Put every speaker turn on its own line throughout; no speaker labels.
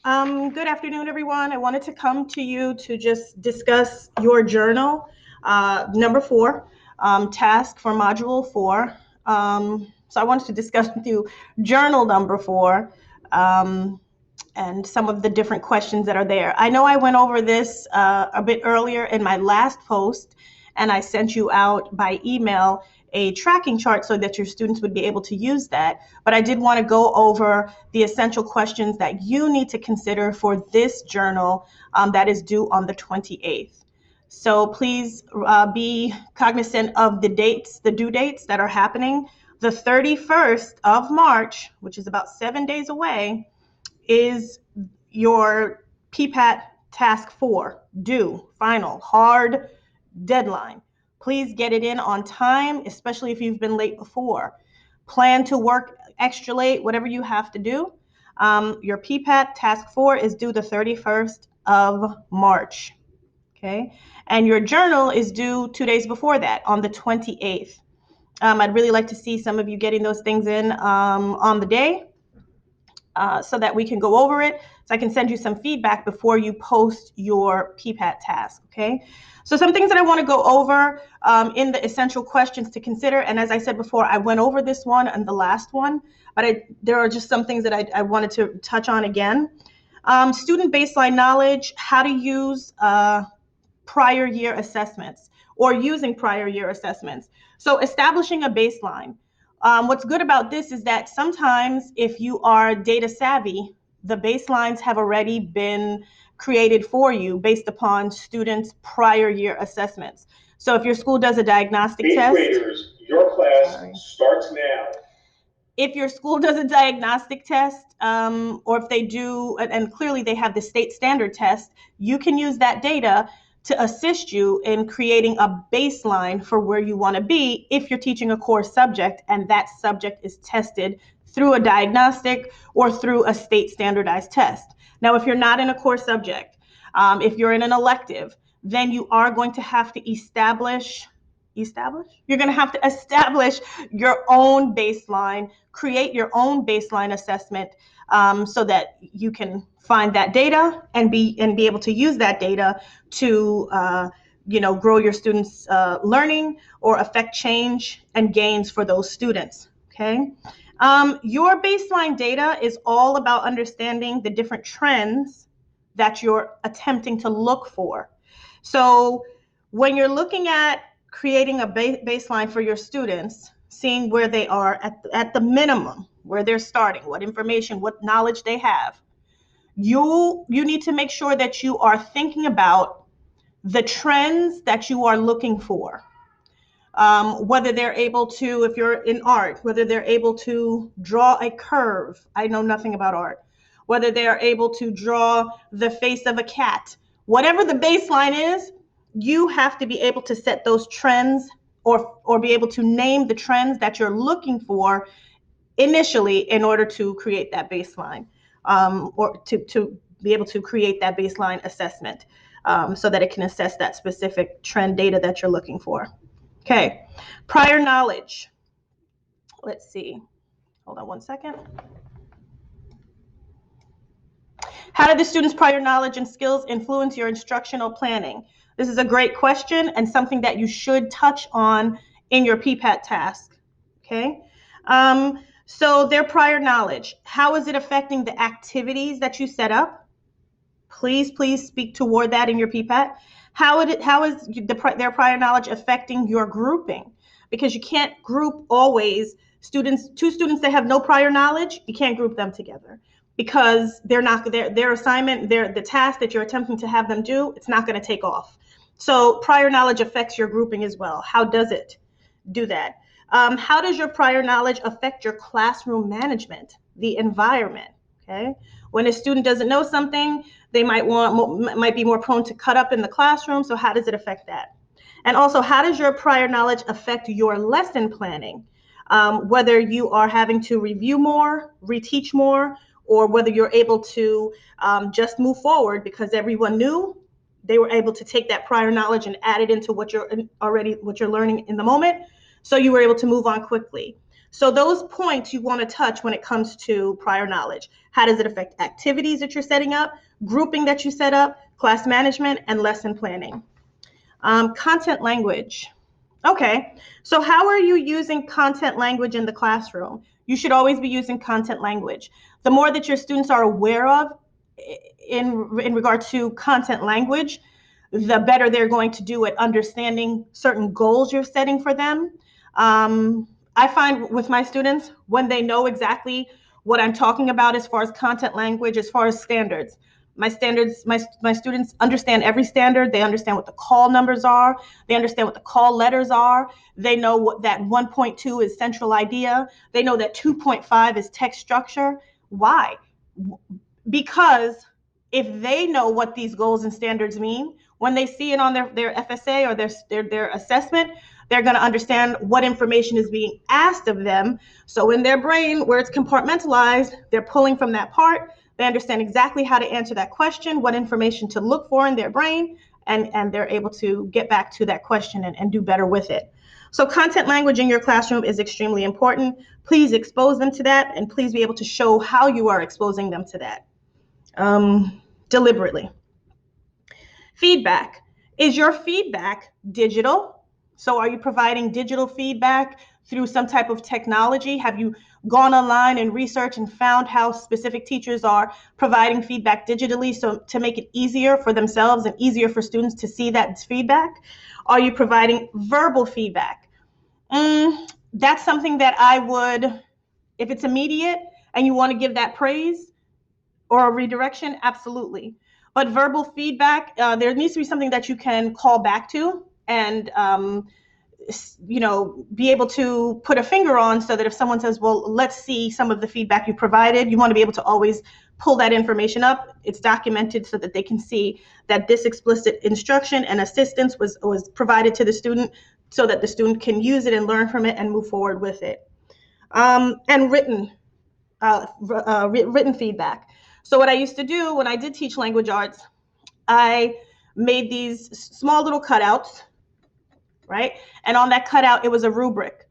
Good afternoon, everyone. I wanted to come to you to just discuss your journal, number 4, task for module 4. So I wanted to discuss with you journal number 4 and some of the different questions that are there. I know I went over this a bit earlier in my last post, and I sent you out by email a tracking chart so that your students would be able to use that. But I did want to go over the essential questions that you need to consider for this journal that is due on the 28th. So please be cognizant of the dates, the due dates that are happening. The 31st of March, which is about 7 days away, is your PPAT task 4 due, final, hard deadline. Please get it in on time, especially if you've been late before. Plan to work extra late, whatever you have to do. Your PPAT task 4 is due the 31st of March. Okay, and your journal is due 2 days before that, on the 28th. I'd really like to see some of you getting those things in on the day. So that we can go over it, so I can send you some feedback before you post your PPAT task, okay? So some things that I want to go over in the essential questions to consider, and as I said before, I went over this one and the last one, but there are just some things that I wanted to touch on again. Student baseline knowledge, how to use prior year assessments or using prior year assessments. So establishing a baseline. What's good about this is that sometimes if you are data savvy, the baselines have already been created for you based upon students' prior year assessments. So if your school does a diagnostic test.
Eighth graders, your class starts now.
If your school does a diagnostic test, or if they do, and clearly they have the state standard test, you can use that data to assist you in creating a baseline for where you want to be if you're teaching a core subject and that subject is tested through a diagnostic or through a state standardized test. Now, if you're not in a core subject, if you're in an elective, then you are going to have to establish you're going to have to establish your own baseline, create your own baseline assessment, so that you can find that data and be able to use that data to grow your students' learning or affect change and gains for those students. Okay. Your baseline data is all about understanding the different trends that you're attempting to look for. So when you're looking at creating a baseline for your students, seeing where they are at the minimum, where they're starting, what information, what knowledge they have, you need to make sure that you are thinking about the trends that you are looking for. Whether they're able to, if you're in art, whether they're able to draw a curve. I know nothing about art. Whether they're able to draw the face of a cat. Whatever the baseline is, you have to be able to set those trends or be able to name the trends that you're looking for initially in order to create that baseline, or to be able to create that baseline assessment, so that it can assess that specific trend data that you're looking for. Okay, prior knowledge. Let's see. Hold on one second. How did the students' prior knowledge and skills influence your instructional planning? This is a great question and something that you should touch on in your PPAT task. Okay. So their prior knowledge, how is it affecting the activities that you set up? Please speak toward that in your PPAT. How is their prior knowledge affecting your grouping? Because you can't group always two students that have no prior knowledge, you can't group them together because they're not their assignment, the task that you're attempting to have them do, it's not going to take off. So prior knowledge affects your grouping as well. How does it do that? How does your prior knowledge affect your classroom management, the environment? Okay, when a student doesn't know something, they might be more prone to cut up in the classroom. So how does it affect that? And also, how does your prior knowledge affect your lesson planning? Whether you are having to review more, reteach more, or whether you're able to just move forward because everyone knew, they were able to take that prior knowledge and add it into what you're learning in the moment. So you were able to move on quickly. So those points you want to touch when it comes to prior knowledge. How does it affect activities that you're setting up, grouping that you set up, class management, and lesson planning? Content language. Okay, so how are you using content language in the classroom? You should always be using content language. The more that your students are aware of in regard to content language, the better they're going to do at understanding certain goals you're setting for them. I find with my students, when they know exactly what I'm talking about as far as content language, as far as standards, my students understand every standard. They understand what the call numbers are. They understand what the call letters are. They know what that 1.2 is central idea. They know that 2.5 is text structure. Why? Because if they know what these goals and standards mean, when they see it on their FSA or their assessment, they're going to understand what information is being asked of them. So in their brain, where it's compartmentalized, they're pulling from that part. They understand exactly how to answer that question, what information to look for in their brain, and they're able to get back to that question and do better with it. So content language in your classroom is extremely important. Please expose them to that, and please be able to show how you are exposing them to that deliberately. Feedback. Is your feedback digital? So are you providing digital feedback through some type of technology? Have you gone online and researched and found how specific teachers are providing feedback digitally so to make it easier for themselves and easier for students to see that feedback? Are you providing verbal feedback? That's something that I would, if it's immediate and you want to give that praise or a redirection, absolutely. But verbal feedback, there needs to be something that you can call back to and be able to put a finger on, so that if someone says, well, let's see some of the feedback you provided, you want to be able to always pull that information up. It's documented so that they can see that this explicit instruction and assistance was provided to the student, so that the student can use it and learn from it and move forward with it. And written feedback. So what I used to do when I did teach language arts, I made these small little cutouts, right? And on that cutout, it was a rubric.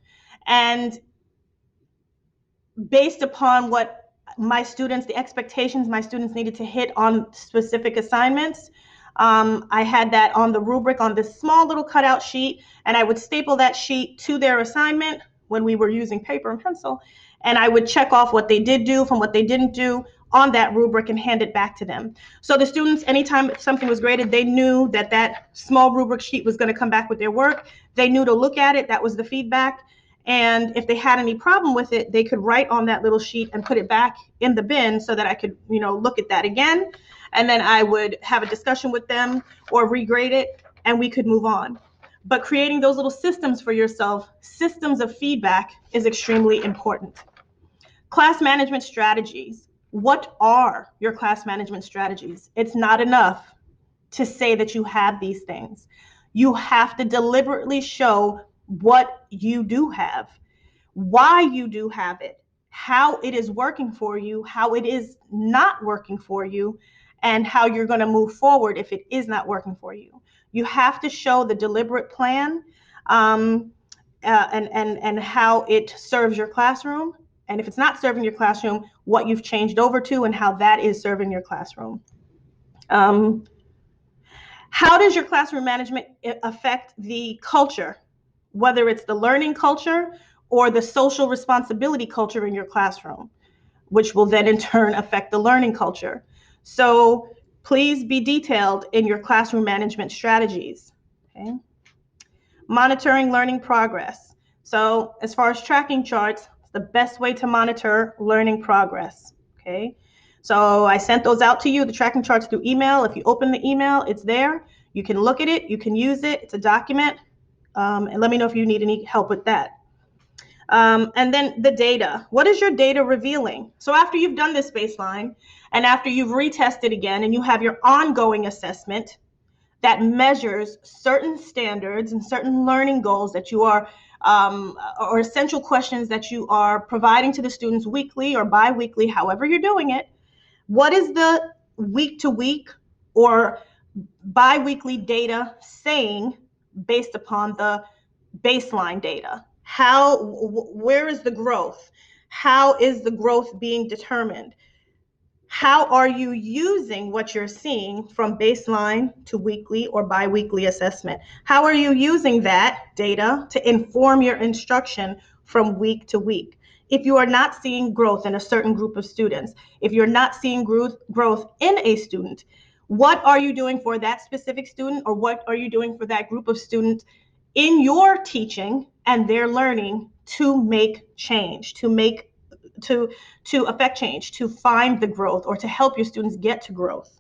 And based upon what the expectations my students needed to hit on specific assignments, I had that on the rubric on this small little cutout sheet, and I would staple that sheet to their assignment when we were using paper and pencil, and I would check off what they did do from what they didn't do on that rubric and hand it back to them. So the students, anytime something was graded, they knew that that small rubric sheet was going to come back with their work. They knew to look at it. That was the feedback. And if they had any problem with it, they could write on that little sheet and put it back in the bin, so that I could, look at that again. And then I would have a discussion with them or regrade it, and we could move on. But creating those little systems for yourself, systems of feedback, is extremely important. Class management strategies. What are your class management strategies? It's not enough to say that you have these things. You have to deliberately show what you do have, why you do have it, how it is working for you, how it is not working for you, and how you're going to move forward if it is not working for you. You have to show the deliberate plan and how it serves your classroom. And if it's not serving your classroom, what you've changed over to and how that is serving your classroom. How does your classroom management affect the culture, whether it's the learning culture or the social responsibility culture in your classroom, which will then in turn affect the learning culture? So please be detailed in your classroom management strategies. Okay. Monitoring learning progress. So as far as tracking charts, the best way to monitor learning progress. Okay, so I sent those out to you, the tracking charts, through email. If you open the email, it's there. You can look at it, you can use it, it's a document, and let me know if you need any help with that. And then the data. What is your data revealing? So after you've done this baseline, and after you've retested again, and you have your ongoing assessment that measures certain standards and certain learning goals that you are or essential questions that you are providing to the students weekly or bi-weekly, however you're doing it, what is the week-to-week or bi-weekly data saying based upon the baseline data? Where is the growth? How is the growth being determined? How are you using what you're seeing from baseline to weekly or biweekly assessment? How are you using that data to inform your instruction from week to week? If you are not seeing growth in a certain group of students, if you're not seeing growth in a student, what are you doing for that specific student, or what are you doing for that group of students in your teaching and their learning to make change, to affect change, to find the growth, or to help your students get to growth?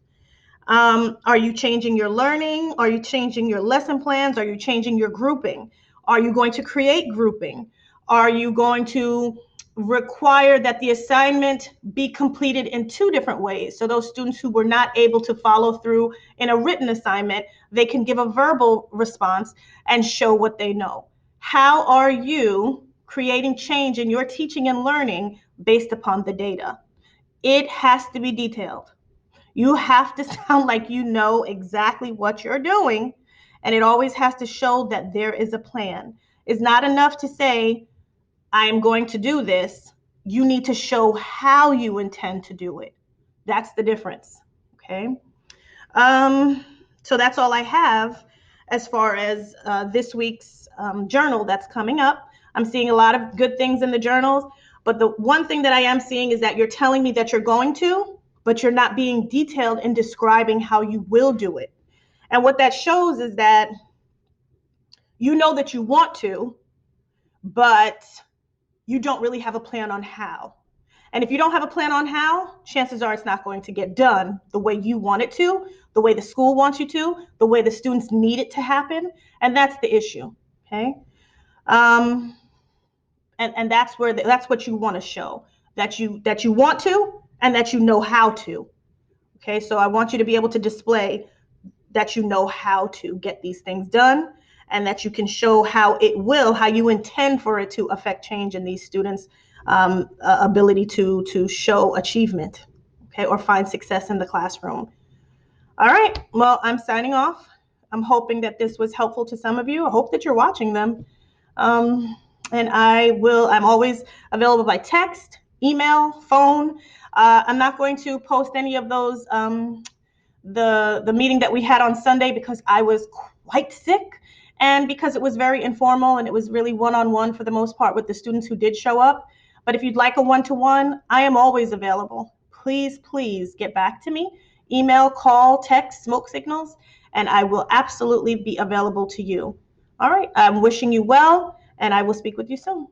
Are you changing your learning? Are you changing your lesson plans? Are you changing your grouping? Are you going to create grouping? Are you going to require that the assignment be completed in 2 different ways? So those students who were not able to follow through in a written assignment, they can give a verbal response and show what they know. How are you creating change in your teaching and learning based upon the data? It has to be detailed. You have to sound like you know exactly what you're doing, and it always has to show that there is a plan. It's not enough to say, I am going to do this. You need to show how you intend to do it. That's the difference. Okay. So that's all I have as far as this week's journal that's coming up. I'm seeing a lot of good things in the journals, but the one thing that I am seeing is that you're telling me that you're going to, but you're not being detailed in describing how you will do it. And what that shows is that you know that you want to, but you don't really have a plan on how. And if you don't have a plan on how, chances are it's not going to get done the way you want it to, the way the school wants you to, the way the students need it to happen. And that's the issue. Okay. And that's that's what you want to show, that you want to, and that you know how to. Okay. So I want you to be able to display that you know how to get these things done, and that you can show how you intend for it to affect change in these students' ability to show achievement, okay, or find success in the classroom. All right, well, I'm signing off. I'm hoping that this was helpful to some of you. I hope that you're watching them. And I'm always available by text, email, phone. I'm not going to post any of those the meeting that we had on Sunday, because I was quite sick, and because it was very informal and it was really one-on-one for the most part with the students who did show up. But if you'd like a one-to-one, I am always available. Please get back to me. Email, call, text, smoke signals, and I will absolutely be available to you. All right, I'm wishing you well, and I will speak with you soon.